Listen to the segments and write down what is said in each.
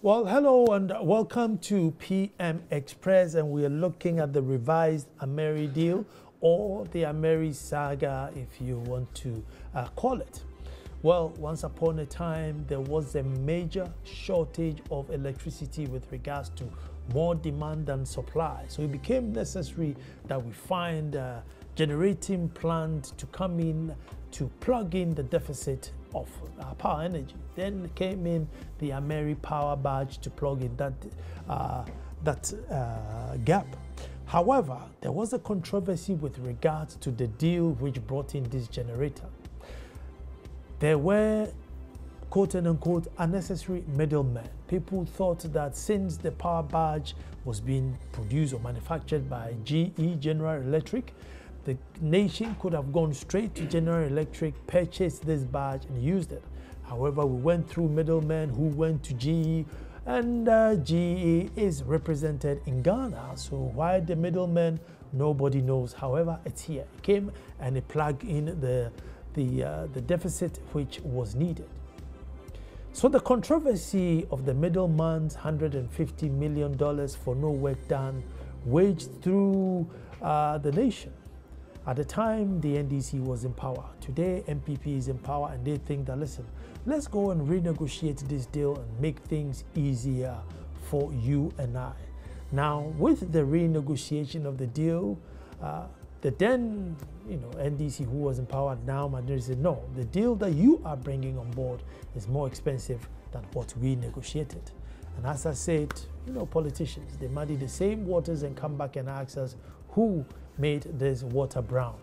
Well, hello and welcome to PM Express, and we are looking at the revised Ameri deal, or the Ameri saga, if you want to call it. Well, once upon a time, there was a major shortage of electricity with regards to more demand than supply. So it became necessary that we find a generating plant to come in to plug in the deficit of power energy. Then came in the Ameri power badge to plug in that gap. However, there was a controversy with regards to the deal which brought in this generator. There were, quote unquote, unnecessary middlemen. People thought that since the power badge was being produced or manufactured by GE, General Electric, the nation could have gone straight to General Electric, purchased this badge and used it. However, we went through middlemen who went to GE, and GE is represented in Ghana. So why the middlemen, nobody knows. However, it's here. It came and it plugged in the deficit which was needed. So the controversy of the middleman's $150 million for no work done waged through the nation. At the time, the NDC was in power. Today, MPP is in power, and they think that, listen, let's go and renegotiate this deal and make things easier for you and I. Now, with the renegotiation of the deal, the then, NDC who was in power now, Mandela said, no, the deal that you are bringing on board is more expensive than what we negotiated. And as I said, politicians, they muddy the same waters and come back and ask us who made this water brown.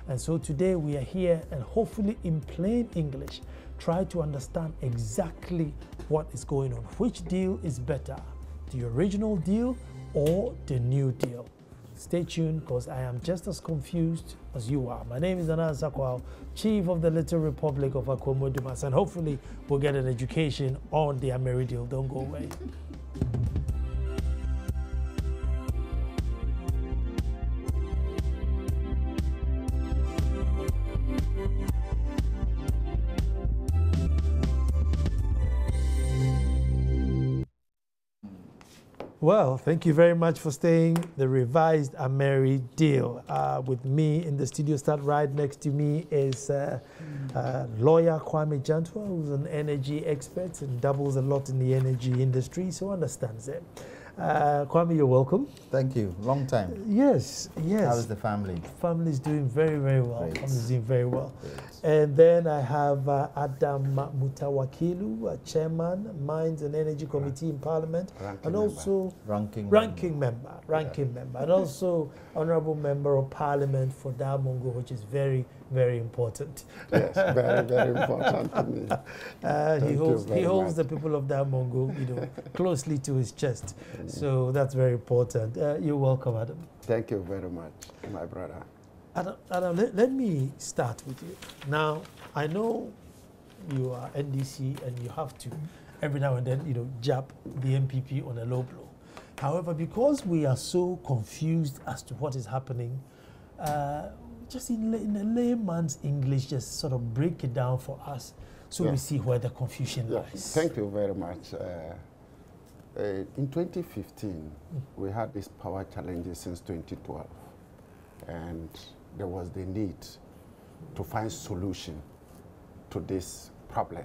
And so today we are here and hopefully in plain English, try to understand exactly what is going on. Which deal is better, the original deal or the new deal? Stay tuned, because I am just as confused as you are. My name is Jantuah, Chief of the Little Republic of Akwa-Dumas, and hopefully we'll get an education on the Ameri deal. Don't go away. Well, thank you very much for staying. The revised Ameri deal. With me in the studio, start right next to me is lawyer Kwame Jantuah, who's an energy expert and dabbles a lot in the energy industry, so understands it. Kwame, you're welcome. Thank you. Long time. Yes, yes. How is the family? Family is doing very, very well. Great. Family is doing very well. Great. And then I have Adam Mutawakilu, Chairman, Mines and Energy Committee in Parliament, and also ranking member, and also Honourable Member of Parliament for Damongo, which is very, very important. Yes, very, very important to me. He holds the people of Damongo, closely to his chest. So that's very important. You're welcome, Adam. Thank you very much, my brother. Adam, let me start with you. Now, I know you are NDC and you have to, every now and then, jab the MPP on a low blow. However, because we are so confused as to what is happening, just in a layman's English, just sort of break it down for us so we see where the confusion lies. Thank you very much. In 2015, we had these power challenges since 2012, and there was the need to find solution to this problem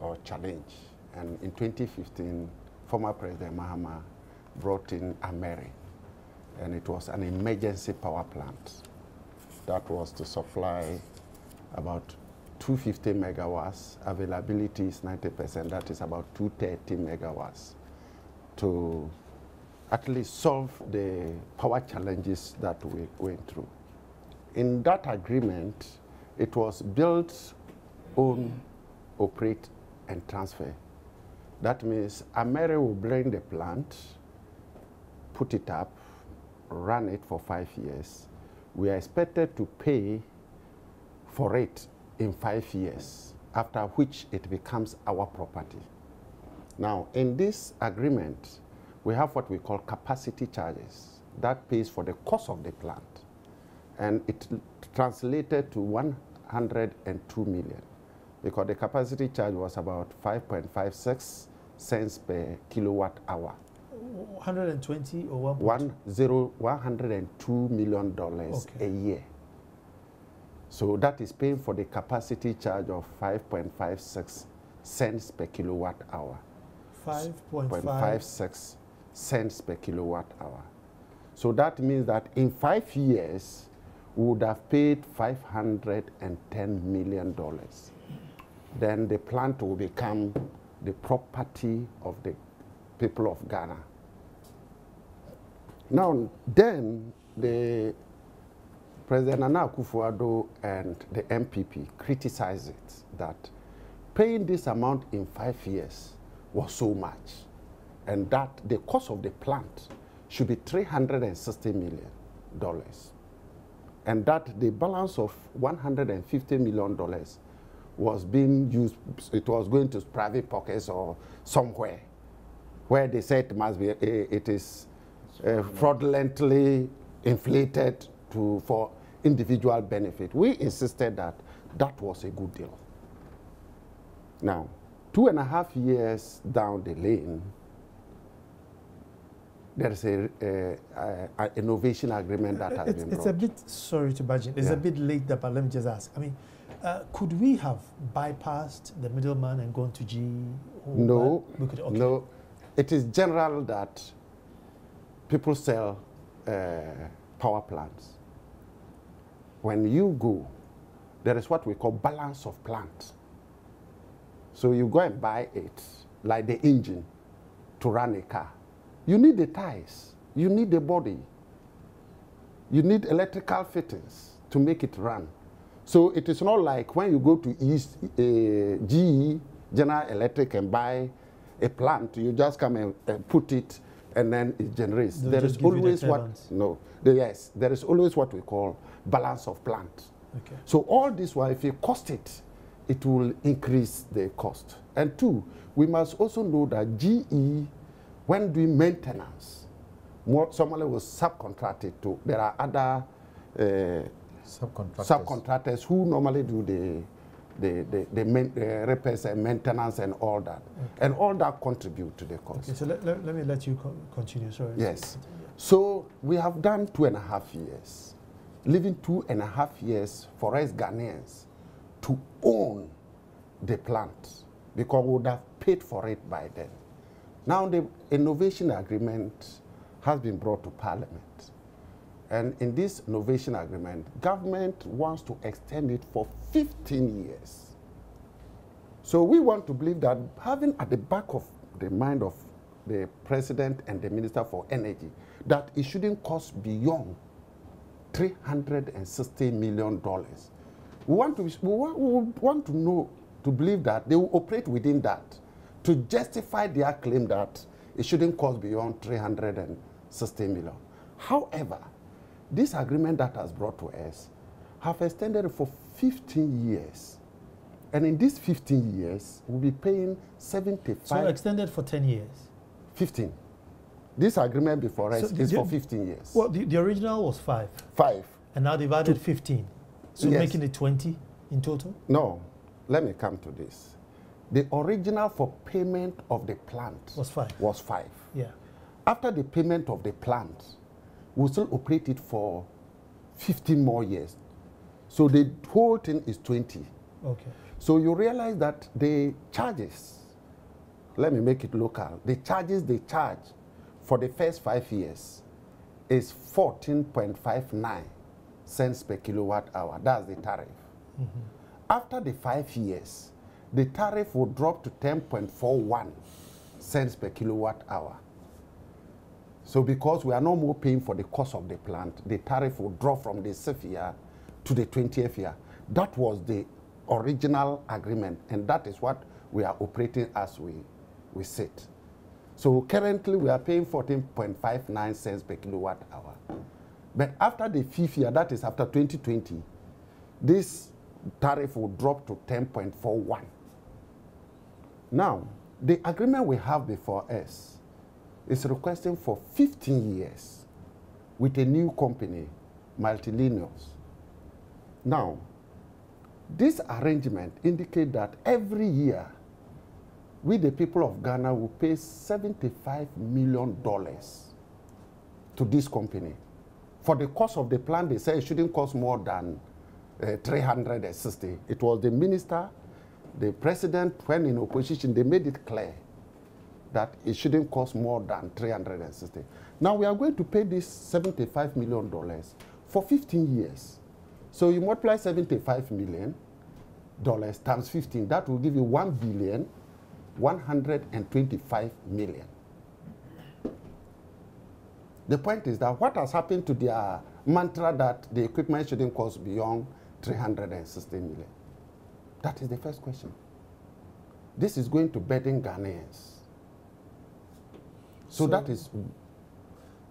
or challenge. And in 2015, former President Mahama brought in Ameri, and it was an emergency power plant that was to supply about 250 megawatts. Availability is 90%, that is about 230 megawatts, to at least solve the power challenges that we went through. In that agreement, it was build, own, operate, and transfer. That means Ameri will bring the plant, put it up, run it for 5 years. We are expected to pay for it in 5 years, after which it becomes our property. Now, in this agreement, we have what we call capacity charges. That pays for the cost of the plant. And it translated to 102 million, because the capacity charge was about 5.56 cents per kilowatt hour. 120 or 102 million dollars a year. So that is paying for the capacity charge of 5.56 cents per kilowatt hour. 5.56 cents per kilowatt hour. So that means that in 5 years, we would have paid $510 million. Then the plant will become the property of the people of Ghana. Now, then the President Nana Akufo-Addo and the MPP criticized it, that paying this amount in 5 years was so much, and that the cost of the plant should be $360 million, and that the balance of $150 million was being used, it was going to private pockets or somewhere, where they said it must be, it is fraudulently inflated for individual benefit. We insisted that that was a good deal. Now, 2.5 years down the lane, there is an innovation agreement that has been brought. It's a bit, sorry to budge in, it's a bit late, but let me just ask. I mean, could we have bypassed the middleman and gone to G? No, we could, okay. No. It is general that people sell power plants. When you go, there is what we call balance of plant. So you go and buy it, like the engine, to run a car. You need the tires, you need the body, you need electrical fittings to make it run. So it is not like when you go to GE, General Electric, and buy a plant, you just come and put it and then it generates. There is always there is always what we call balance of plant. Okay. So all this, while if you cost it, it will increase the cost. And two, we must also know that GE, when doing maintenance, somebody was subcontracted to. There are other subcontractors who normally do the repairs and maintenance and all that. Okay. And all that contribute to the cost. Okay, so let me let you continue, sorry. Yes. So we have done 2.5 years, leaving 2.5 years for us Ghanaians to own the plant, because we would have paid for it by then. Now the innovation agreement has been brought to Parliament. And in this innovation agreement, government wants to extend it for 15 years. So we want to believe that having at the back of the mind of the President and the Minister for Energy, that it shouldn't cost beyond $360 million. We want to know, to believe that they will operate within that, to justify their claim that it shouldn't cost beyond $360 million. However, this agreement that has brought to us have extended it for 15 years. And in these 15 years, we'll be paying 75... So extended for 10 years? 15. This agreement before us is for 15 years. Well, the original was 5. 5. And now they've added 15. So yes. Making it 20 in total? No. Let me come to this. The original for payment of the plant was 5. Was 5. Yeah. After the payment of the plant, we'll still operate it for 15 more years. So the whole thing is 20. Okay. So you realize that the charges, let me make it local, the charges they charge for the first 5 years is 14.59 cents per kilowatt hour. That's the tariff. Mm-hmm. After the 5 years, the tariff will drop to 10.41 cents per kilowatt hour. So because we are no more paying for the cost of the plant, the tariff will drop from the 6th year to the 20th year. That was the original agreement, and that is what we are operating as we sit. So currently we are paying 14.59 cents per kilowatt hour. But after the 5th year, that is after 2020, this tariff will drop to 10.41. Now, the agreement we have before us is requesting for 15 years with a new company, Multilineals. Now, this arrangement indicates that every year we, the people of Ghana, will pay $75 million to this company. For the cost of the plant, they say it shouldn't cost more than 360. It was the minister, the president, when in opposition, they made it clear that it shouldn't cost more than 360. Now we are going to pay this $75 million for 15 years. So you multiply $75 million times 15, that will give you $1,125 million. The point is that what has happened to their mantra that the equipment shouldn't cost beyond 360 million? That is the first question. This is going to burden Ghanaians. So that is...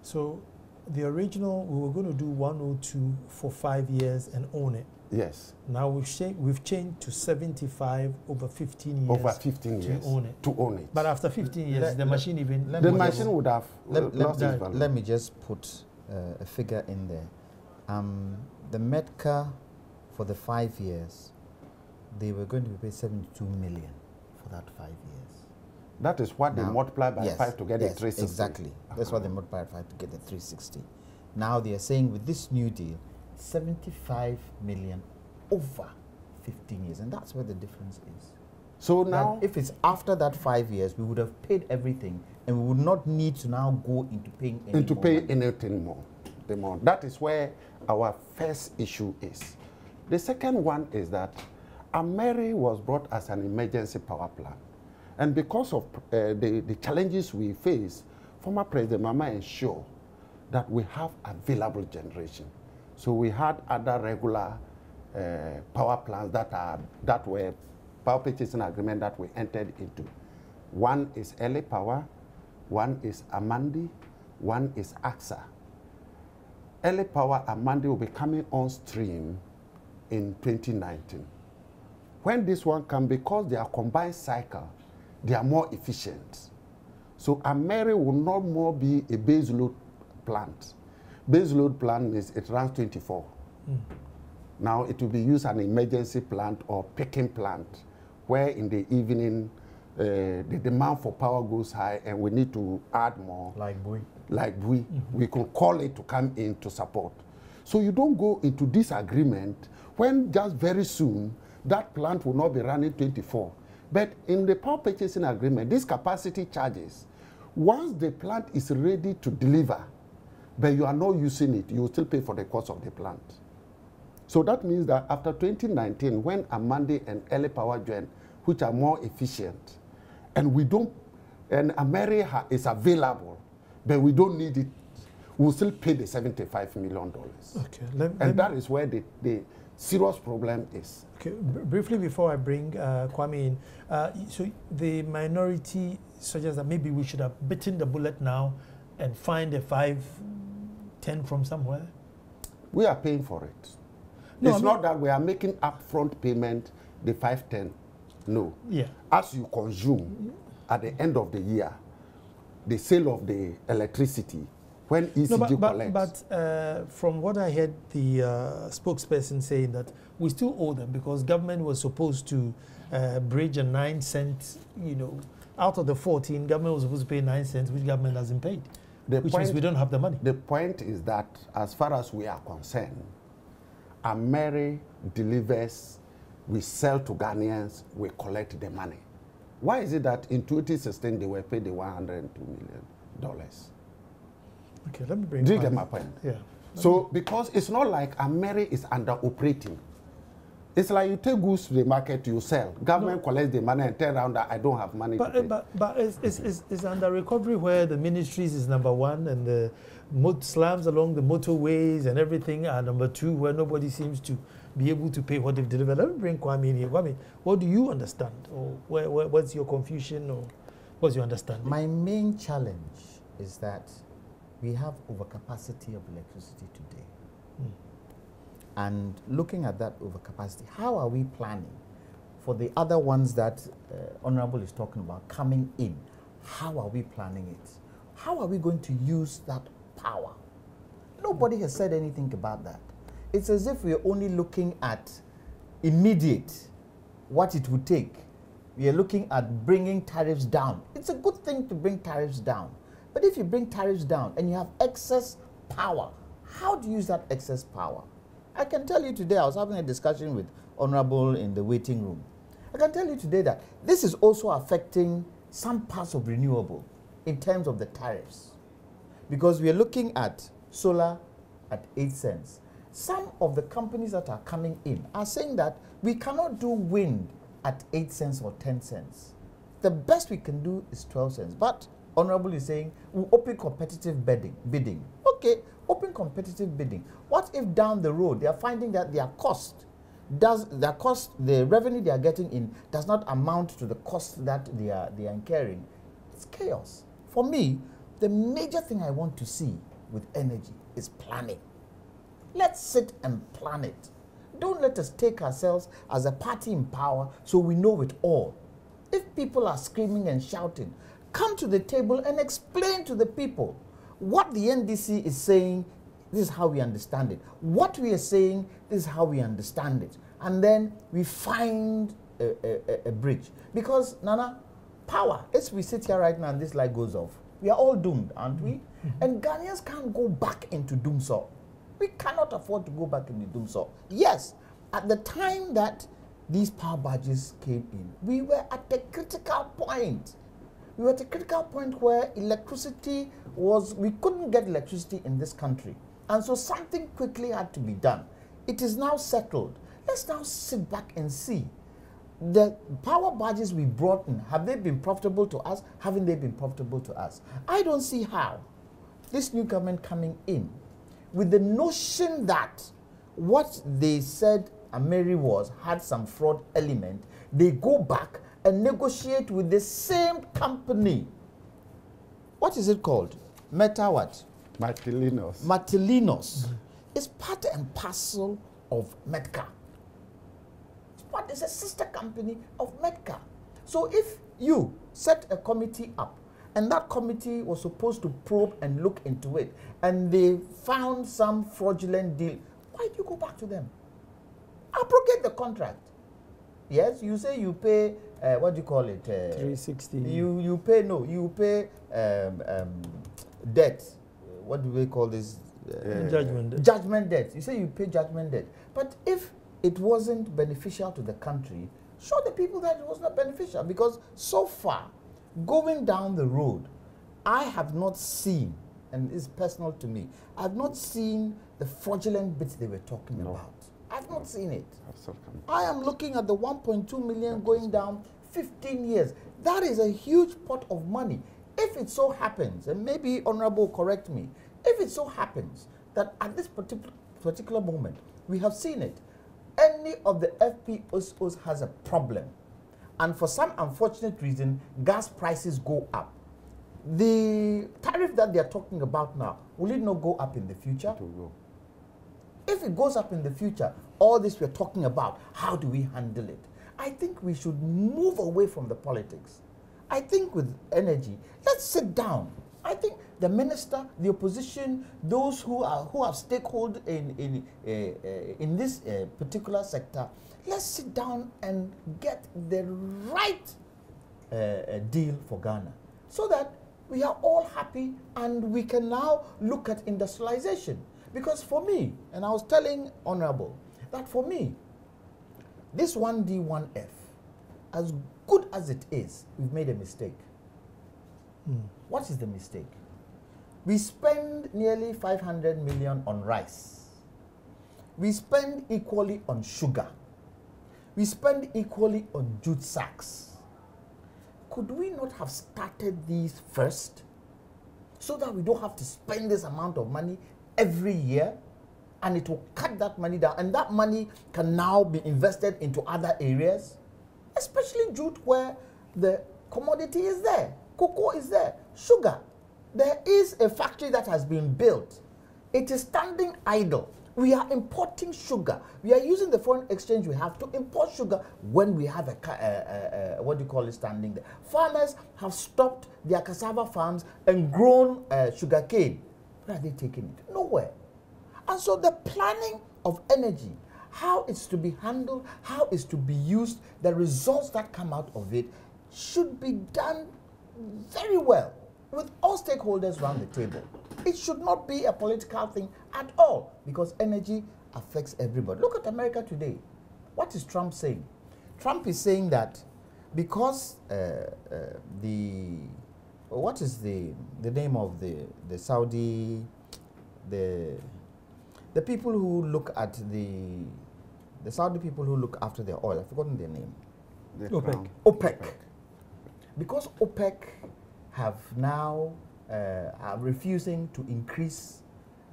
So the original, we were going to do 102 for 5 years and own it. Yes. Now we've changed to 75 over 15 years. Over 15 years. To own it. To own it. But after 15 years, the machine even... The machine would have lost its value. Let me just put a figure in there. The Medca, for the 5 years, they were going to be paid 72 million for that 5 years. That is what they multiply by 5 to get the 360. Exactly. That's what they multiply by 5 to get the 360. Now they are saying with this new deal, 75 million over 15 years. And that's where the difference is. So now... That if it's after that 5 years, we would have paid everything and we would not need to now go into paying anything more. That is where our first issue is. The second one is that Ameri was brought as an emergency power plant. And because of the challenges we face, former President Mama ensured that we have available generation. So we had other regular power plants that were power purchasing agreement that we entered into. One is LA Power, one is Amandi, one is AXA. LA Power Amandi will be coming on stream in 2019. When this one comes, because they are combined cycle, they are more efficient. So Ameri will not more be a base load plant. Base load plant means it runs 24. Now it will be used as an emergency plant or picking plant, where in the evening the demand for power goes high and we need to add more. Like Bui. Like Bui. We can call it to come in to support. So you don't go into this agreement when just very soon that plant will not be running 24. But in the power purchasing agreement, these capacity charges, once the plant is ready to deliver, but you are not using it, you will still pay for the cost of the plant. So that means that after 2019, when Amandi and LA Power join, which are more efficient, and Ameri is available, but we don't need it, we'll still pay the $75 million. Okay. That is where the serious problem is. Okay, briefly before I bring Kwame in, so the minority suggests that maybe we should have bitten the bullet now and find a 510 from somewhere. We are paying for it. No, it's not that we are making upfront payment, the 510. No. Yeah. As you consume at the end of the year, the sale of the electricity, when ECG collects. But from what I heard the spokesperson saying that we still owe them because government was supposed to bridge a 9 cent, out of the 14, government was supposed to pay 9 cents, which government hasn't paid. Which means we don't have the money. The point is that as far as we are concerned, Ameri delivers, we sell to Ghanaians, we collect the money. Why is it that in 2016 they were paid the $102 million? Okay, let me bring. Do you get my point? Yeah. So because it's not like Ameri is under operating. It's like you take goods to the market, you sell. Government collects the money and turn around that I don't have money to pay. But it's under recovery where the ministries is number one and the slums along the motorways and everything are number two, where nobody seems to be able to pay what they've delivered. Let me bring Kwame in here. Kwame, what do you understand? Or what's your confusion or what's your understanding? My main challenge is that we have overcapacity of electricity today. And looking at that overcapacity, how are we planning for the other ones that Honorable is talking about coming in? How are we planning it? How are we going to use that power? Nobody has said anything about that. It's as if we're only looking at immediate, what it would take. we are looking at bringing tariffs down. It's a good thing to bring tariffs down. But if you bring tariffs down and you have excess power, how do you use that excess power? I can tell you today, I was having a discussion with Honorable in the waiting room. I can tell you today that this is also affecting some parts of renewable in terms of the tariffs. Because we are looking at solar at 8 cents. Some of the companies that are coming in are saying that we cannot do wind at 8 cents or 10 cents. The best we can do is 12 cents. But Honorable is saying we'll open competitive bidding. Okay, open competitive bidding. What if down the road they are finding that the revenue they are getting in does not amount to the cost that they are incurring? It's chaos. For me, the major thing I want to see with energy is planning. Let's sit and plan it. Don't let us take ourselves as a party in power so we know it all. If people are screaming and shouting, come to the table and explain to the people what the NDC is saying. This is how we understand it. What we are saying, this is how we understand it. And then we find a bridge. Because, Nana, power, as we sit here right now and this light goes off, we are all doomed, aren't we? And Ghanaians can't go back into doomsor. We cannot afford to go back into doomsor. Yes, at the time that these power badges came in, we were at a critical point. We were at a critical point where electricity was, we couldn't get electricity in this country. And so something quickly had to be done. It is now settled. Let's now sit back and see. The power badges we brought in, have they been profitable to us? Haven't they been profitable to us? I don't see how this new government coming in with the notion that what they said Ameri had some fraud element, they go back and negotiate with the same company. What is it called? Matilinos. It's part and parcel of Medca. It's a sister company of Medca. So if you set a committee up and that committee was supposed to probe and look into it and they found some fraudulent deal, why do you go back to them? Abrogate the contract. Yes, you say you pay, what do you call it? 360. You pay debt. What do we call this? Judgment debt. Judgment debt. You say you pay judgment debt. But if it wasn't beneficial to the country, show the people that it was not beneficial. Because so far, going down the road, I have not seen, and it's personal to me, I have not seen the fraudulent bits they were talking about. I've not seen it. I am looking at the 1.2 million going down 15 years. That is a huge pot of money. If it so happens, and maybe Honorable correct me, if it so happens that at this particular moment, we have seen it, any of the FPSOs has a problem, and for some unfortunate reason, gas prices go up. The tariff that they are talking about now, will it not go up in the future? It will go. If it goes up in the future, all this we're talking about, how do we handle it? I think we should move away from the politics. I think with energy, let's sit down. I think the minister, the opposition, those who have stakeholder in this particular sector, let's sit down and get the right deal for Ghana, so that we are all happy and we can now look at industrialization. Because for me, and I was telling Honorable, that for me, this 1D, 1F, as good as it is, we've made a mistake. What is the mistake? We spend nearly 500 million on rice. We spend equally on sugar. We spend equally on jute sacks. Could we not have started these first so that we don't have to spend this amount of money every year, and it will cut that money down, and that money can now be invested into other areas, especially jute, where the commodity is there, cocoa is there, sugar. There is a factory that has been built. It is standing idle. We are importing sugar. We are using the foreign exchange we have to import sugar when we have what do you call it, standing there. Farmers have stopped their cassava farms and grown sugar cane. Where are they taking it? Nowhere. And so the planning of energy, how it's to be handled, how it's to be used, the results that come out of it should be done very well with all stakeholders around the table. It should not be a political thing at all, because energy affects everybody. Look at America today. What is Trump saying? Trump is saying that because what is the name of the Saudi, the people who look at the Saudi people who look after their oil, I've forgotten their name. OPEC. Because OPEC have now are refusing to increase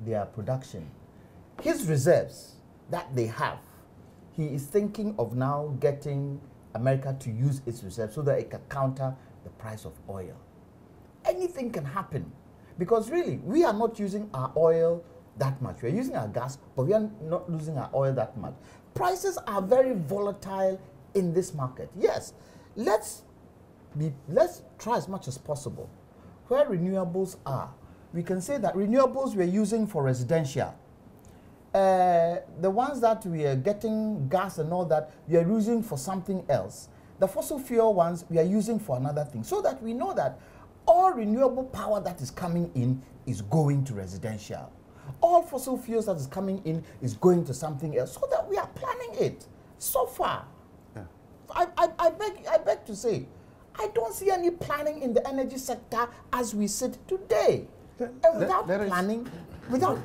their production. His reserves that they have, he is thinking of now getting America to use its reserves so that it can counter the price of oil. Anything can happen, because really we are not using our oil that much. We are using our gas, but we are not using our oil that much. Prices are very volatile in this market. Yes, let's try as much as possible. Where renewables are, we can say that renewables we are using for residential. The ones that we are getting gas and all that, we are using for something else. The fossil fuel ones we are using for another thing, so that we know that all renewable power that is coming in is going to residential. All fossil fuels that is coming in is going to something else, so that we are planning it. So far, yeah. I beg to say, I don't see any planning in the energy sector as we sit today. And without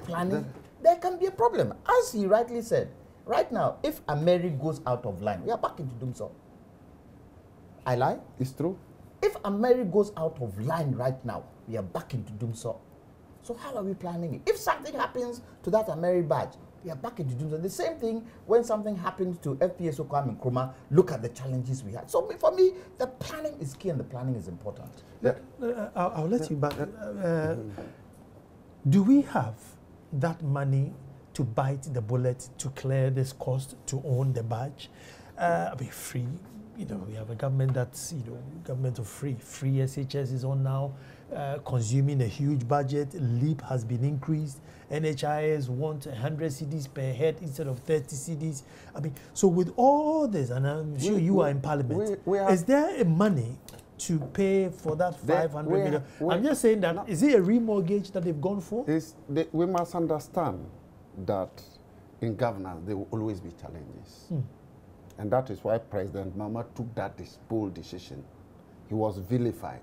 planning, there can be a problem. As he rightly said, right now, if Ameri goes out of line, we are back into doom so. I lie? It's true. If Ameri goes out of line right now, we are back into doom so. So how are we planning it? If something happens to that Ameri badge, we are back into doom so. The same thing when something happens to FPSO Kwame Nkrumah, look at the challenges we had. So for me, the planning is key and the planning is important. Yeah. I'll let you back. Do we have that money to bite the bullet to clear this cost to own the badge? I mean, free. You know, we have a government that's, government of free. Free SHS is on now, consuming a huge budget. LEAP has been increased. NHIS want 100 cedis per head instead of 30 cedis. I mean, so with all this, and I'm sure you are in Parliament, is there a money to pay for that 500 million? I'm just saying that, is it a remortgage that they've gone for? We must understand that in governance, there will always be challenges. And that is why President Mahama took that bold decision. He was vilified.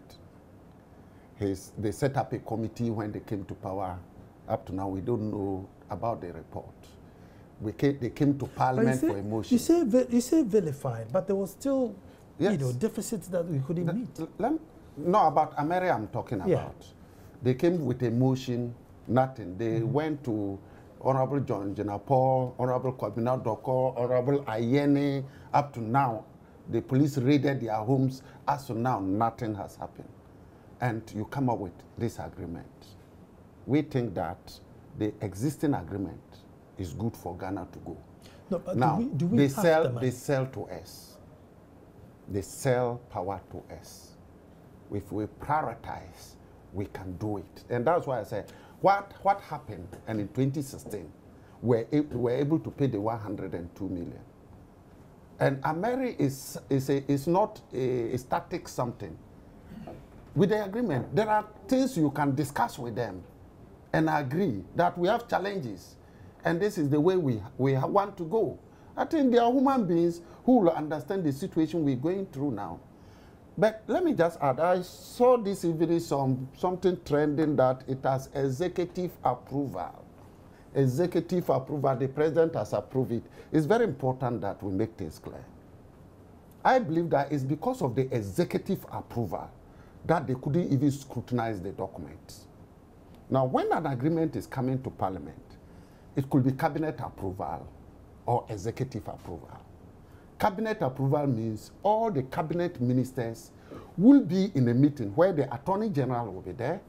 They set up a committee when they came to power. Up to now, we don't know about the report. They came to Parliament for a motion. You say vilified, but there was still, yes, deficits that we couldn't meet. No, about Ameri I'm talking about. They came with a motion, nothing. They went to Honorable Jantuah, Honorable Kwabena Doko, Honorable Ayene. Up to now, the police raided their homes. As to now, nothing has happened. And you come up with this agreement. We think that the existing agreement is good for Ghana to go. No, but now, do we they have sell to us. They sell power to us. If we prioritize, we can do it. And that's why I said, what happened? And in 2016, we're able to pay the 102 million. And Ameri is not a static something. With the agreement, there are things you can discuss with them and agree that we have challenges. And this is the way we want to go. I think there are human beings who will understand the situation we're going through now. But let me just add, I saw this evening something trending that it has executive approval. Executive approval, the president has approved it. It's very important that we make things clear. I believe that it's because of the executive approval that they couldn't even scrutinize the documents. Now, when an agreement is coming to Parliament, it could be cabinet approval or executive approval. Cabinet approval means all the cabinet ministers will be in a meeting where the Attorney General will be there,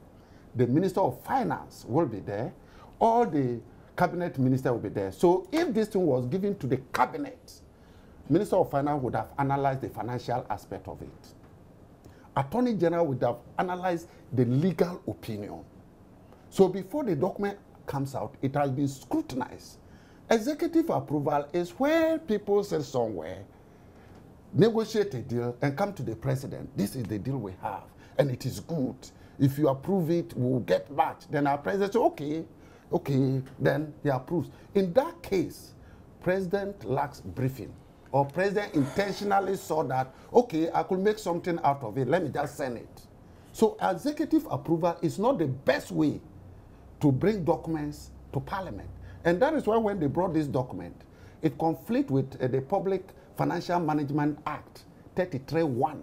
the Minister of Finance will be there, all the cabinet ministers will be there. So if this thing was given to the cabinet, Minister of Finance would have analyzed the financial aspect of it. Attorney General would have analyzed the legal opinion. So before the document comes out, it has been scrutinized. Executive approval is where people sit somewhere, negotiate a deal, and come to the president. This is the deal we have, and it is good. If you approve it, we'll get back. Then our president says, okay, then he approves. In that case, president lacks briefing, or president intentionally saw that, okay, I could make something out of it, let me just send it. So executive approval is not the best way to bring documents to parliament. And that is why when they brought this document, it conflicts with the Public Financial Management Act 33(1),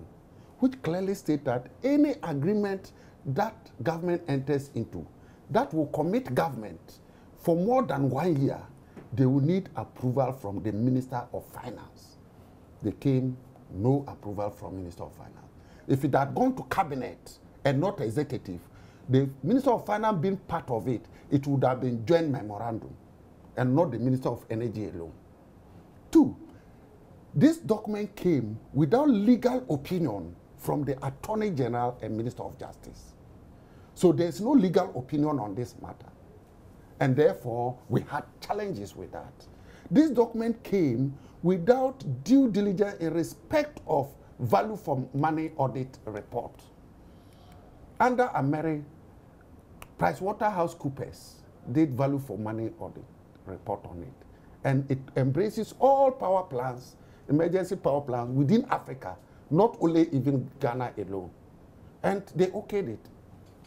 which clearly states that any agreement that government enters into that will commit government for more than 1 year, they will need approval from the Minister of Finance. There came no approval from Minister of Finance. If it had gone to cabinet and not executive, the Minister of Finance being part of it, it would have been joint memorandum and not the Minister of Energy alone. 2, this document came without legal opinion from the Attorney General and Minister of Justice. So there's no legal opinion on this matter. And therefore, we had challenges with that. This document came without due diligence in respect of value for money audit report. Under Ameri, PricewaterhouseCoopers did value for money audit report on it. And it embraces all power plants, emergency power plants within Africa, not only even Ghana alone. And they okayed it,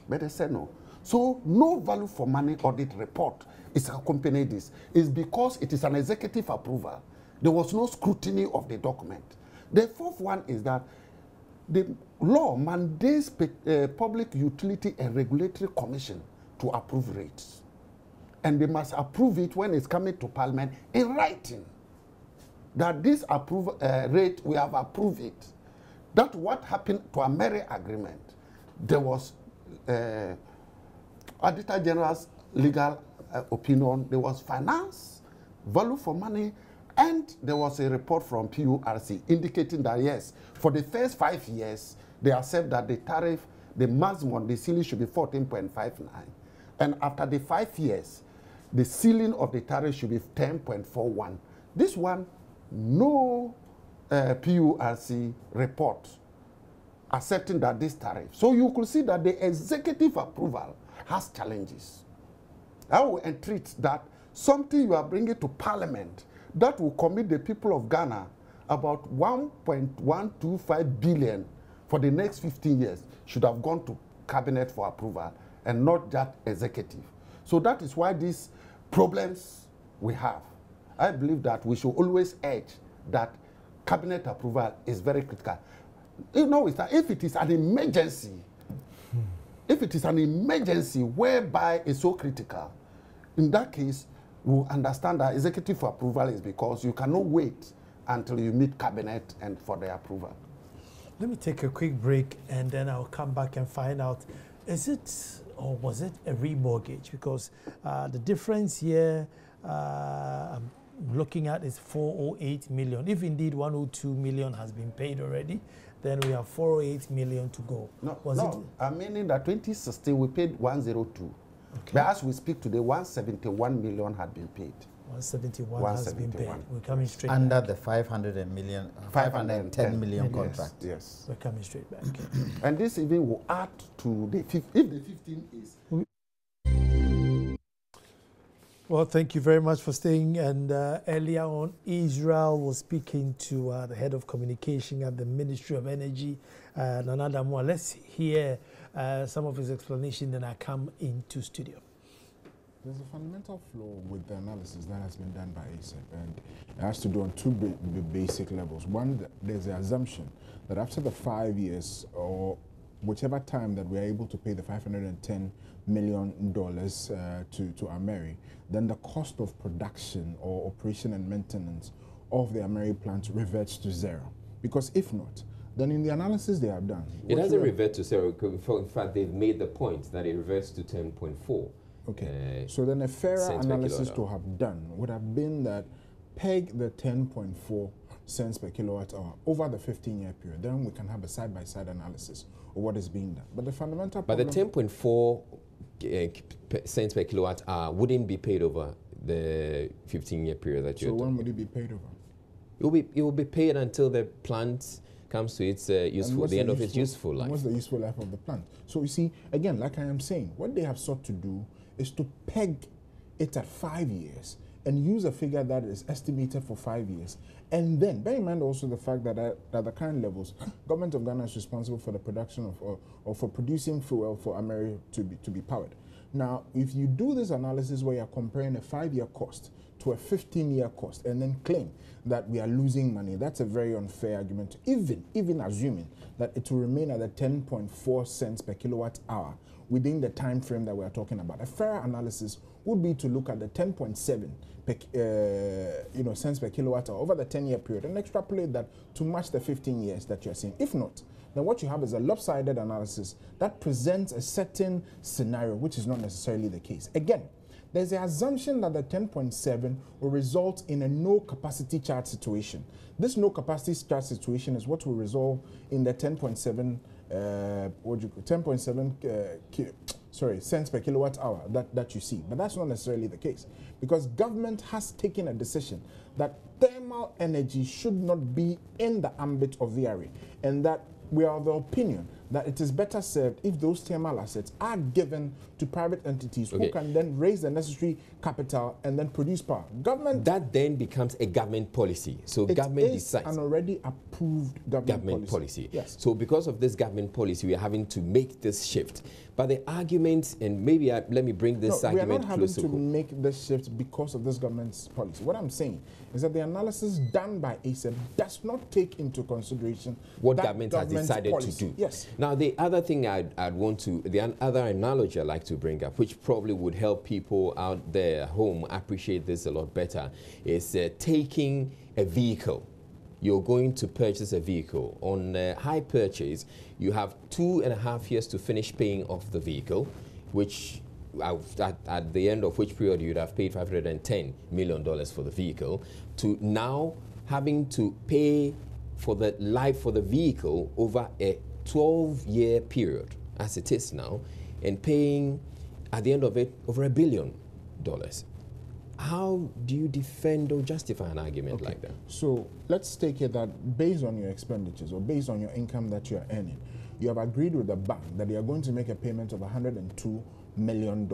but they said no. So no value for money audit report is accompanying this. It's because it is an executive approval. There was no scrutiny of the document. The 4th one is that the law mandates Public Utility and Regulatory Commission to approve rates. And they must approve it when it's coming to Parliament in writing. That this rate, we have approved it. That's what happened to Ameri agreement. There was Auditor General's legal opinion, there was finance, value for money, and there was a report from PURC indicating that, yes, for the first 5 years, they accept that the tariff, the maximum, the ceiling should be 14.59. And after the 5 years, the ceiling of the tariff should be 10.41. This one, no PURC report accepting that this tariff. So you could see that the executive approval has challenges. I will entreat that something you are bringing to Parliament that will commit the people of Ghana about 1.125 billion for the next 15 years should have gone to cabinet for approval and not just executive. So that is why these problems we have. I believe that we should always urge that cabinet approval is very critical. You know, if it is an emergency, whereby it's so critical, in that case, we'll understand that executive approval is because you cannot wait until you meet cabinet and for the approval. Let me take a quick break and then I'll come back and find out, is it or was it a remortgage? Because the difference here I'm looking at is 408 million. If indeed 102 million has been paid already, then we have 408 million to go. I'm meaning that 2016 we paid 102. Okay. But as we speak today, 171 million had been paid. 171 has been paid. We're coming straight under back. the 510 million contract. Yes. We're coming straight back. And this even will add to the 15, if the 15 is. Well, thank you very much for staying. And earlier on, Israel was speaking to the head of communication at the Ministry of Energy, Nana Damoa. Let's hear some of his explanation, then I come into studio. There's a fundamental flaw with the analysis that has been done by ASEP, and it has to do on two basic levels. One, there's the assumption that after the 5 years, or whichever time that we're able to pay the $510 million to Ameri, then the cost of production or operation and maintenance of the Ameri plant reverts to zero. Because if not, then in the analysis they have done, it doesn't revert to zero. In fact, they've made the point that it reverts to 10.4. Okay, so then a fairer analysis to have done would have been that peg the 10.4 cents per kilowatt hour over the 15-year period. Then we can have a side-by-side analysis of what is being done. But the fundamental problem... But the 10.4 cents per kilowatt hour wouldn't be paid over the 15-year period that you're So when talking. would it be paid over? It will be paid until the plant comes to its useful, the end of its useful life. What's the useful life of the plant? So you see, again, like I am saying, what they have sought to do is to peg it at 5 years and use a figure that is estimated for 5 years. And then bear in mind also the fact that at the current levels, government of Ghana is responsible for the production of or for producing fuel for Ameri to be powered. Now, if you do this analysis where you're comparing a 5-year cost to a 15-year cost and then claim that we are losing money, that's a very unfair argument, even assuming that it will remain at the 10.4 cents per kilowatt hour within the time frame that we are talking about. A fair analysis would be to look at the 10.7 cents per kilowatt hour over the 10-year period and extrapolate that to match the 15 years that you're seeing. If not, then what you have is a lopsided analysis that presents a certain scenario, which is not necessarily the case. Again, there's the assumption that the 10.7 will result in a no capacity charge situation. This no capacity charge situation is what will result in the 10.7 cents per kilowatt hour that you see. But that's not necessarily the case, because government has taken a decision that thermal energy should not be in the ambit of VRA, and that we are of the opinion that it is better served if those thermal assets are given to private entities who can then raise the necessary capital and then produce power. Government, that then becomes a government policy. So government decides. An already approved government policy. Yes. So because of this government policy, we are having to make this shift. But the argument, and maybe let me bring this argument close to we are not having to make this shift because of this government's policy. What I'm saying is that the analysis done by ASEP does not take into consideration what government has decided policy to do. Yes. Now, the other thing the other analogy I'd like to bring up, which probably would help people out there at home appreciate this a lot better, is taking a vehicle. You're going to purchase a vehicle. On high purchase, you have 2.5 years to finish paying off the vehicle, which at the end of which period you'd have paid $510 million for the vehicle, to now having to pay for the life for the vehicle over a 12-year period, as it is now, and paying at the end of it over $1 billion. How do you defend or justify an argument like that? So let's take it that based on your expenditures or based on your income that you are earning, you have agreed with the bank that you are going to make a payment of $102 million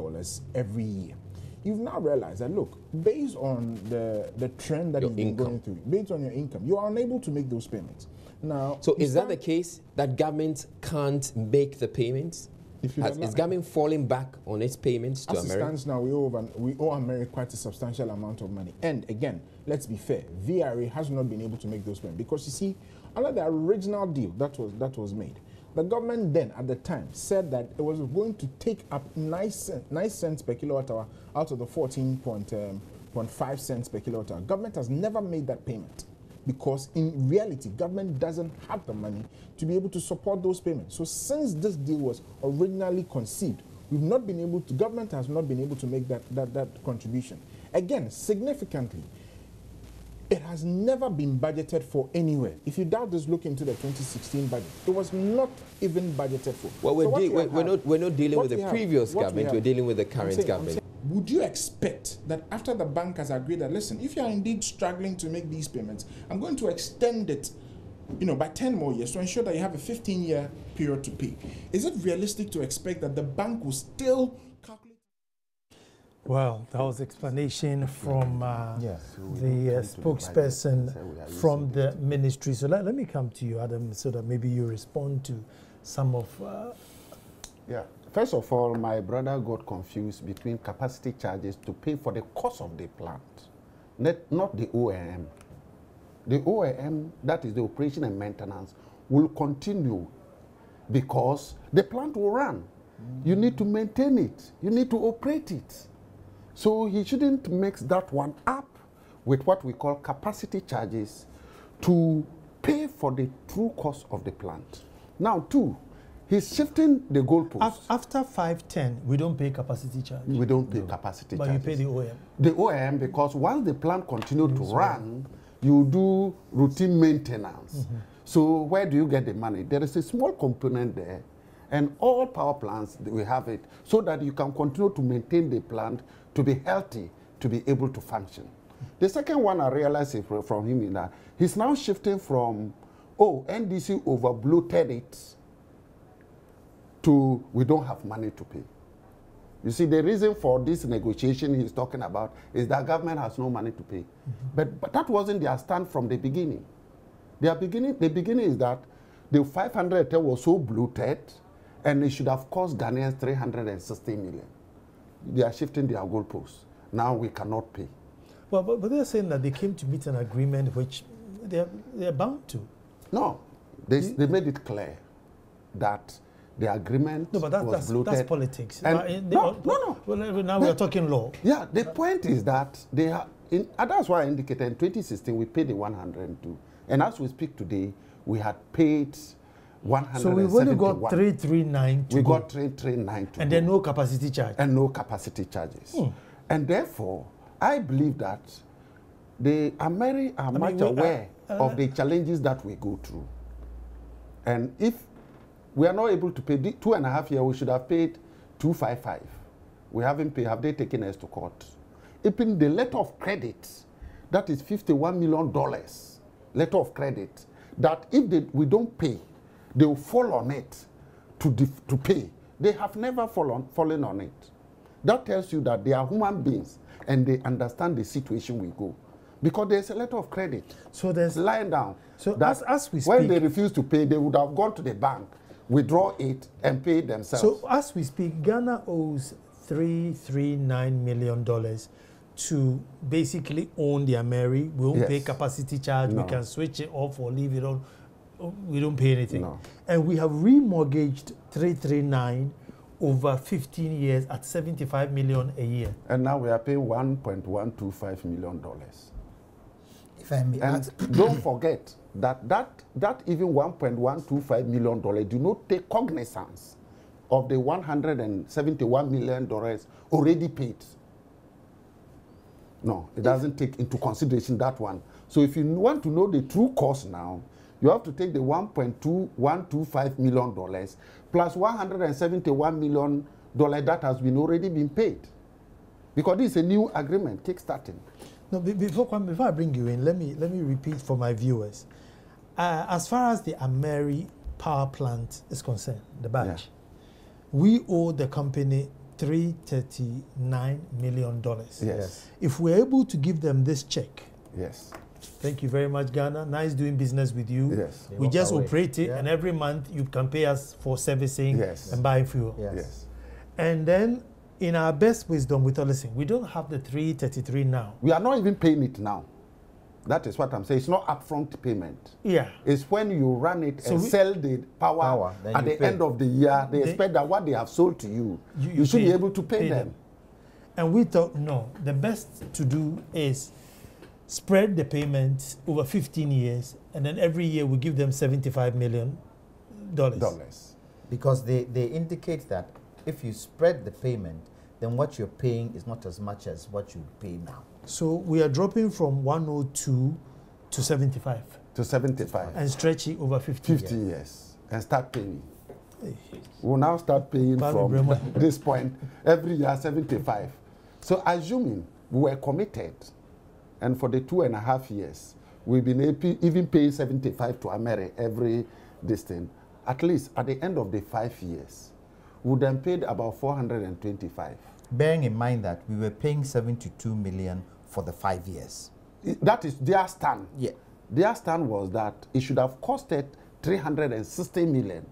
every year. You've now realized that, look, based on the trend that you've been going through, based on your income, you are unable to make those payments. Now, so is that the case, that government can't make the payments? Is government falling back on its payments to Ameri? As it stands now, we owe Ameri quite a substantial amount of money. And again, let's be fair, VRA has not been able to make those payments because, you see, under the original deal that was made, the government then at the time said that it was going to take up 9 cents per kilowatt hour out of the 14.5 cents per kilowatt hour. Government has never made that payment, because in reality, government doesn't have the money to be able to support those payments. So since this deal was originally conceived, government has not been able to make that contribution. Again, significantly, it has never been budgeted for anywhere. If you doubt this, look into the 2016 budget. It was not even budgeted for. Well, we're not dealing with the previous government, we're dealing with the current government. Would you expect that after the bank has agreed that, listen, if you are indeed struggling to make these payments, I'm going to extend it, by 10 more years to ensure that you have a 15-year period to pay? Is it realistic to expect that the bank will still calculate? Well, that was explanation from the spokesperson from the ministry. So let me come to you, Adam, so that maybe you respond to some of... First of all, my brother got confused between capacity charges to pay for the cost of the plant, not the OAM. The OAM, that is the operation and maintenance, will continue because the plant will run. You need to maintain it. You need to operate it. So he shouldn't mix that one up with what we call capacity charges to pay for the true cost of the plant. Now, two, he's shifting the goalposts. After 510, we don't pay capacity charge. We don't pay capacity charges. But you pay the OAM. The OAM, because once the plant continues to run, you do routine maintenance. So where do you get the money? There is a small component there, and all power plants, we have it, so that you can continue to maintain the plant to be healthy to be able to function. The second one I realized from him is that he's now shifting from, oh, NDC over-bloated it, to we don't have money to pay. You see, the reason for this negotiation he's talking about is that government has no money to pay. But that wasn't their stand from the beginning. The beginning is that the 500 was so bloated, and it should have cost Ghanaians 360 million. They are shifting their goalposts. Now we cannot pay. Well, but they're saying that they came to meet an agreement which they're bound to. No, they made it clear that the agreement was bloated. That's politics. And no. Well, now we are talking law. Yeah, the point is that they are, that's why I indicated in 2016 we paid the 102. And as we speak today, we had paid 171. So we've only got 339 to we go. got 339 to and go. then no capacity charge. And no capacity charges. And therefore, I believe that the Ameri are much aware of the challenges that we go through. And if we are not able to pay 2.5 years, we should have paid 255. We haven't paid. Have they taken us to court? Even the letter of credit, that is $51 million letter of credit, that if we don't pay, they will fall on it to pay. They have never fallen on it. That tells you that they are human beings and they understand the situation we go. Because there's a letter of credit. So there's lying down. So as we speak, when they refuse to pay, they would have gone to the bank, withdraw it, and pay themselves. So as we speak, Ghana owes $339 million to basically own the Ameri. We won't pay capacity charge. No. We can switch it off or leave it on. We don't pay anything. No. And we have remortgaged 339 over 15 years at $75 million a year. And now we are paying $1.125 million. If I may and don't forget that even $1.125 million do not take cognizance of the $171 million already paid. No, it doesn't take into consideration that one. So if you want to know the true cost now, you have to take the $1.125 million plus $171 million that has already been paid. Because this is a new agreement, kickstarting. No, before I bring you in, let me repeat for my viewers. As far as the Ameri power plant is concerned, the batch, we owe the company $339 million. Yes. If we're able to give them this check, yes. Thank you very much, Ghana. Nice doing business with you. Yes. We just operate it, and every month you can pay us for servicing and buying fuel. Yes. And then, in our best wisdom, we thought, listen, we don't have the 333 now. We are not even paying it now. That is what I'm saying. It's not upfront payment. Yeah. It's when you run it and sell the power at the end of the year. They expect that what they have sold to you, you should be able to pay them. And we thought, no, the best to do is spread the payments over 15 years, and then every year we give them $75 million. Because they indicate that if you spread the payment, then what you're paying is not as much as what you pay now. So we are dropping from 102 to 75. To 75. And stretch it over 50 years. And start paying. We'll now start paying from this point every year 75. So assuming we were committed, and for the 2.5 years, we've been even paying 75 to Ameri every distance. At least at the end of the 5 years, we would have paid about 425. Bearing in mind that we were paying 72 million for the 5 years. That is their stand. Yeah. Their stand was that it should have costed 360 million.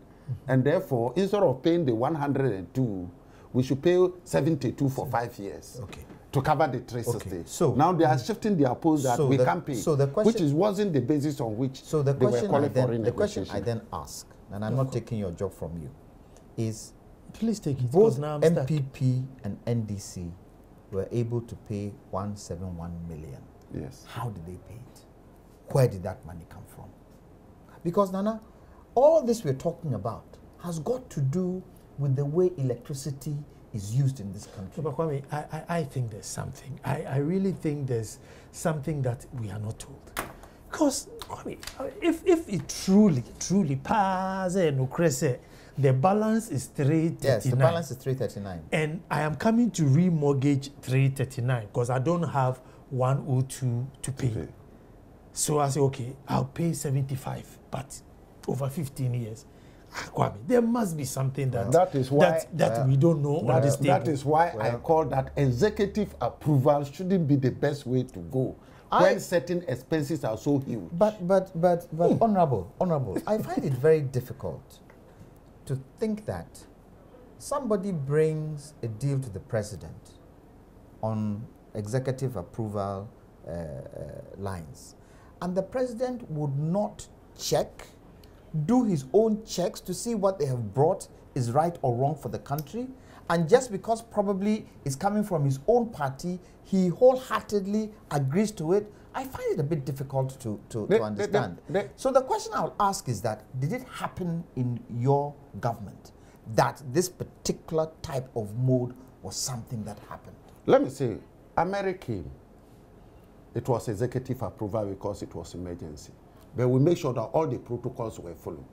And therefore, instead of paying the 102, we should pay 72 for 5 years. Okay. To cover the 360. Okay. So now they are shifting their pose that we can't pay, so the question, wasn't the basis on which they were calling for renegotiation. The question I then ask, and I'm not taking your job from you, is please take it. Both MPP and NDC were able to pay 171 million. Yes. How did they pay it? Where did that money come from? Because Nana, all this we're talking about has got to do with the way electricity is used in this country. But Kwame, I think there's something. I really think there's something that we are not told. Because, Kwame, if it truly passes no crazy, The balance is 339. Yes, the balance is 339. And I am coming to remortgage 339 because I don't have 102 to pay. So I say, okay, I'll pay 75, but over 15 years. Kwame, there must be something that is why we don't know on this table. That is why I call that executive approval shouldn't be the best way to go when certain expenses are so huge. But honorable, I find it very difficult to think that somebody brings a deal to the president on executive approval lines, and the president would not check, do his own checks to see what they have brought is right or wrong for the country, and just because probably it's coming from his own party, he wholeheartedly agrees to it. I find it a bit difficult to understand. So the question I'll ask is that, did it happen in your government that this particular type of mode was something that happened? Let me say, Ameri came. It was executive approval because it was emergency. But we make sure that all the protocols were followed.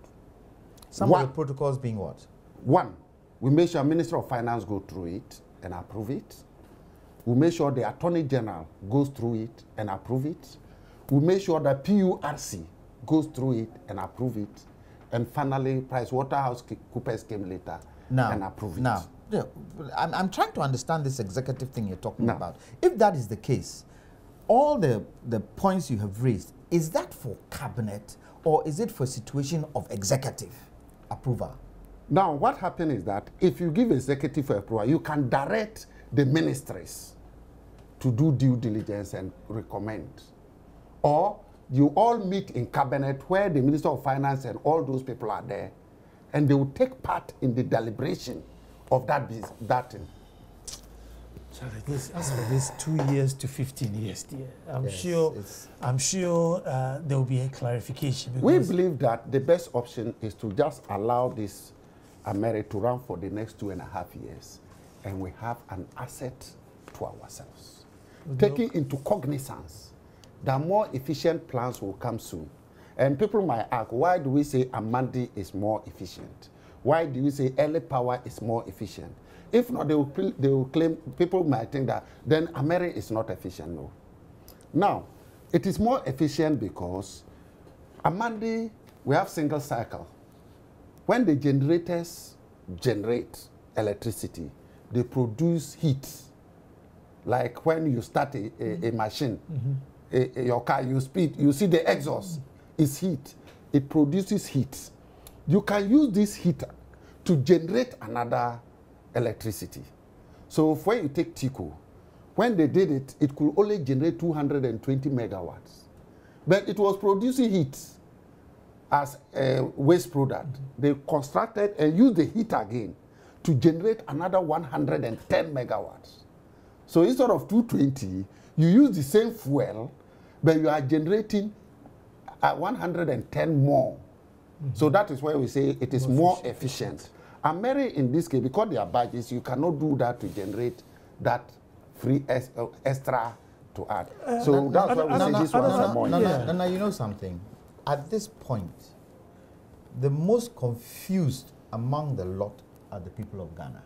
Some of the protocols being what? One, we make sure Minister of Finance go through it and approve it. We make sure the Attorney General goes through it and approve it. We make sure that PURC goes through it and approve it. And finally, PricewaterhouseCoopers came later and approve it. Now, I'm trying to understand this executive thing you're talking about. If that is the case, all the points you have raised, is that for cabinet or is it for a situation of executive approval? Now, what happened is that if you give executive approval, you can direct the ministries to do due diligence and recommend. Or you all meet in cabinet where the Minister of Finance and all those people are there, and they will take part in the deliberation of that thing. Charlie, as for this 2 years to 15 years, dear, I'm sure there will be a clarification. We believe that the best option is to just allow this Ameri to run for the next 2.5 years, and we have an asset to ourselves. Taking into cognizance that more efficient plans will come soon. And people might ask, why do we say Amandi is more efficient? Why do we say early power is more efficient? If not, they will claim, people might think that then Ameri is not efficient. No. Now, it is more efficient because Amandi, we have single cycle. When the generators generate electricity, they produce heat. Like when you start a machine, your car, you see the exhaust is heat. It produces heat. You can use this heater to generate another electricity. So when you take Tico, when they did it, it could only generate 220 megawatts. But it was producing heat as a waste product. They constructed and used the heat again to generate another 110 megawatts. So instead of 220, you use the same fuel, but you are generating 110 more. So that is why we say it is more efficient. Ameri in this case, because they are badges, you cannot do that to generate that free extra to add. So that's why we say this was more. Now, you know something? At this point, the most confused among the lot are the people of Ghana.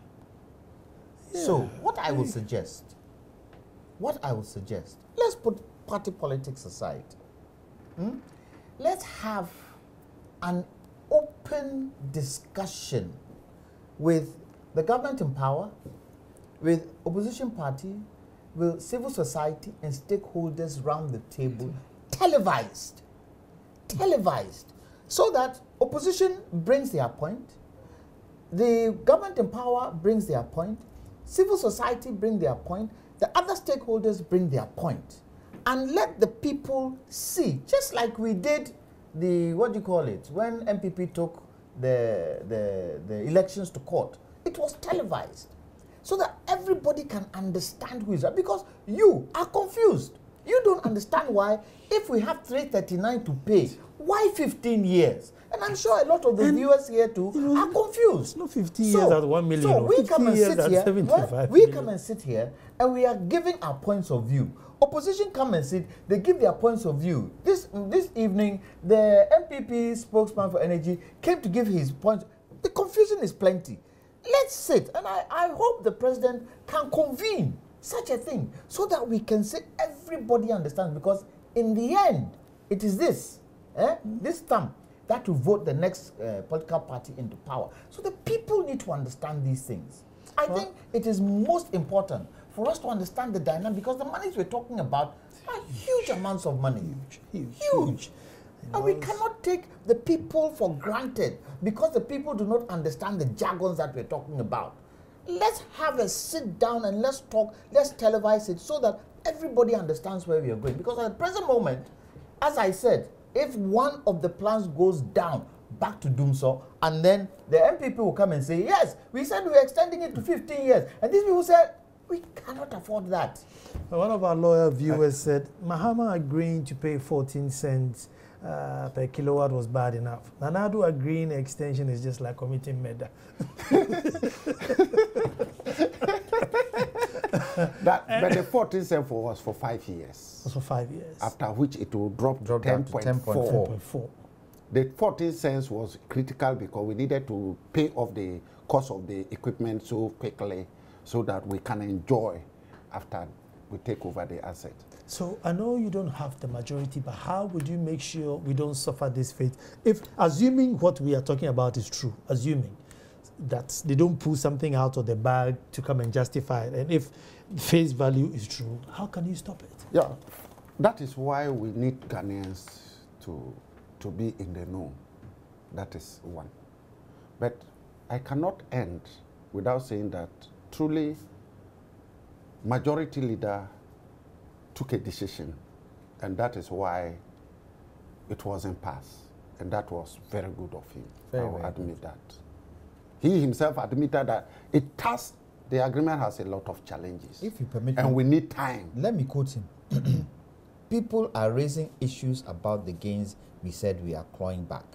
So what I will suggest, let's put party politics aside. Let's have an open discussion with the government in power, with opposition party, with civil society and stakeholders round the table, televised, so that opposition brings their point, the government in power brings their point, civil society bring their point, the other stakeholders bring their point, and let the people see, just like we did the, what do you call it, when MPP took the elections to court. It was televised so that everybody can understand who is that, because you are confused. You don't understand why, if we have 339 to pay, why 15 years? And I'm sure a lot of the viewers here too are confused. Not 15 years at 1 million. So we come and sit here. We come and sit here, and we are giving our points of view. Opposition come and sit, they give their points of view. This evening, the MPP spokesman for energy came to give his points. The confusion is plenty. Let's sit, and I hope the president can convene such a thing so that we can say everybody understands, because in the end, it is this term that will vote the next political party into power. So the people need to understand these things. I think it is most important for us to understand the dynamic, because the monies we're talking about are huge amounts of money. Huge. And we cannot take the people for granted because the people do not understand the jargons that we're talking about. Let's have a sit down and let's talk, let's televise it so that everybody understands where we are going. Because at the present moment, as I said, if one of the plans goes down, back to Dumso, and then the MPP will come and say, yes, we said we're extending it to 15 years. And these people said, we cannot afford that. One of our loyal viewers said, Mahama agreeing to pay 14 cents per kilowatt was bad enough. Nanadu agreeing extension is just like committing murder. But the 14 cents was for 5 years. Was for 5 years. After which it will drop to 10.4. The 14 cents was critical because we needed to pay off the cost of the equipment so quickly so that we can enjoy after we take over the asset. So I know you don't have the majority, but how would you make sure we don't suffer this fate? If, assuming what we are talking about is true, assuming that they don't pull something out of the bag to come and justify it, and if face value is true, how can you stop it? Yeah, that is why we need Ghanaians to be in the know. That is one. But I cannot end without saying that truly majority leader took a decision, and that is why it wasn't passed. And that was very good of him. I will admit that. He himself admitted that the agreement has a lot of challenges. If you permit and me, we need time. Let me quote him. People are raising issues about the gains we said we are clawing back.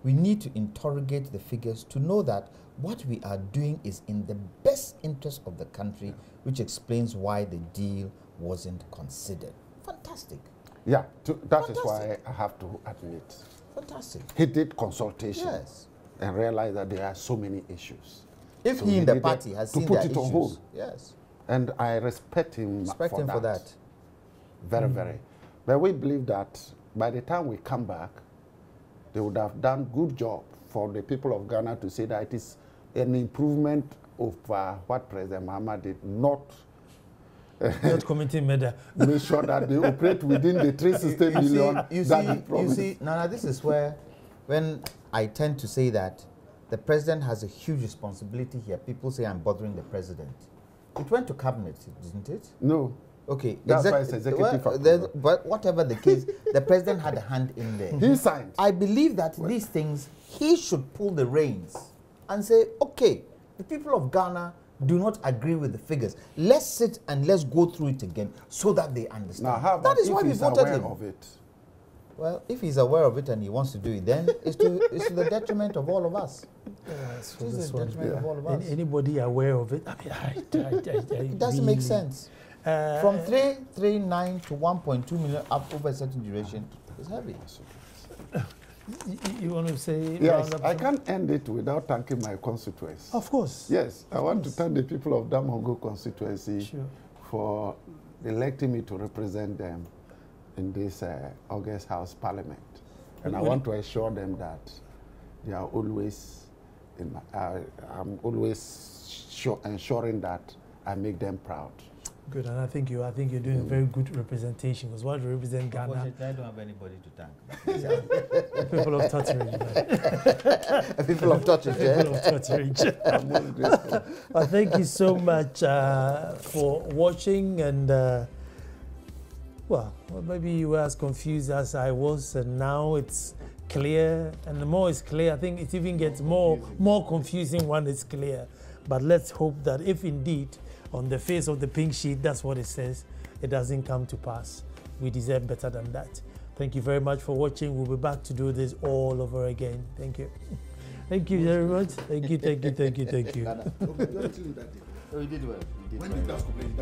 We need to interrogate the figures to know that what we are doing is in the best interest of the country, which explains why the deal wasn't considered. Fantastic. Yeah, that is why I have to admit. Fantastic. He did consultation. Yes. And realized that there are so many issues. If so he in the party has seen that on hold. Yes. And I respect him for that. Very, very. But we believe that by the time we come back, they would have done good job for the people of Ghana to say that it is an improvement over what President Mahama did, not committing murder. Make sure that they operate within the 360 million. You see, Nana, this is where, when I tend to say that the president has a huge responsibility here. People say I'm bothering the president. It went to cabinet, didn't it? No. Okay. That's why it's executive. But whatever the case, the president had a hand in there. He signed. I believe that these things, he should pull the reins and say, okay, the people of Ghana do not agree with the figures. Let's sit and let's go through it again so that they understand. Now, how about that is why we voted him. Of it? Well, if he's aware of it and he wants to do it, then it's to the detriment of all of us. Yes, it's to the detriment of all of us. Anybody aware of it? I mean, it doesn't make sense. From 339 to 1.2 million up over a certain duration is heavy. You want to say? Yes, I can't end it without thanking my constituents. Of course. Yes, I want to thank the people of Damongo constituency for electing me to represent them in this August House Parliament. And I want to assure them that they are always, I'm always ensuring that I make them proud. Good, and I think you're doing a very good representation, because what you represent Ghana. Unfortunately, I don't have anybody to thank. People of Totteridge. People of Totteridge. People of Totteridge. I'm most grateful. Well, thank you so much for watching, and well, maybe you were as confused as I was, and now it's clear. And the more it's clear, I think it even gets more confusing when it's clear. But let's hope that if indeed on the face of the pink sheet, that's what it says, it doesn't come to pass. We deserve better than that. Thank you very much for watching. We'll be back to do this all over again. Thank you. Thank you very much. Thank you, thank you, thank you, thank you. We did well. When did that complain?